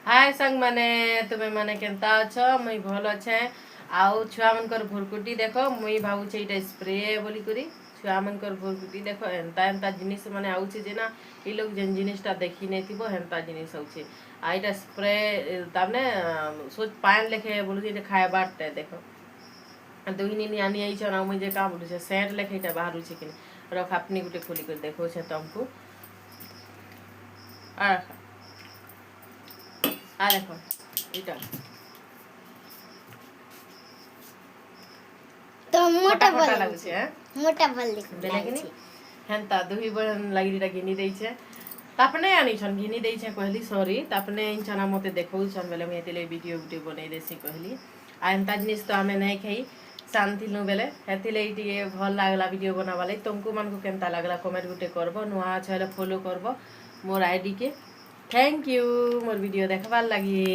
हाय संग माने तुम्हें माने केनता अछ मुई भल अच्छे आउ छुआ मनकर भुरकुटी देखो मुई भावुचे इटा स्प्रे बोली करी छुआ मनकर भुरकुटी देखो एंता एंता जिनिस माने आउचे जे ना ई लोग जेन जिनिसटा देखि नै थिबो हेंता जिनिस आउचे आ इटा स्प्रे तामने सोच पान लेखे बोलु जे खाए बाटते देखो दुहिनी नि आनी आई छन मुई जे का बोलु छे सेंट लेखे इटा बाहरु छे कि रख अपनी गुटे खोली कर देखो छे तुमको आ देखो इटा तो मोटा मोटा बल लागु छे मोटा बल बेले कि हेंता दुही बहन लागि इटा घिनी देई छे तापने आनी छन घिनी देई छे कहली सॉरी तापने इंचना मते देखौ छन बेले मैं एतिले वीडियो गुटे बनै देसी कहली आ एंता जिनिस तो आमे नै खाई शांति नु बेले हेतिले इटिए भल लागला वीडियो बनावा लाई तुमको मन को केनता लागला कमेंट गुटे करबो नुआ छले फॉलो करबो मोर आईडी के थैंक यू मोर वीडियो देखबार लागि।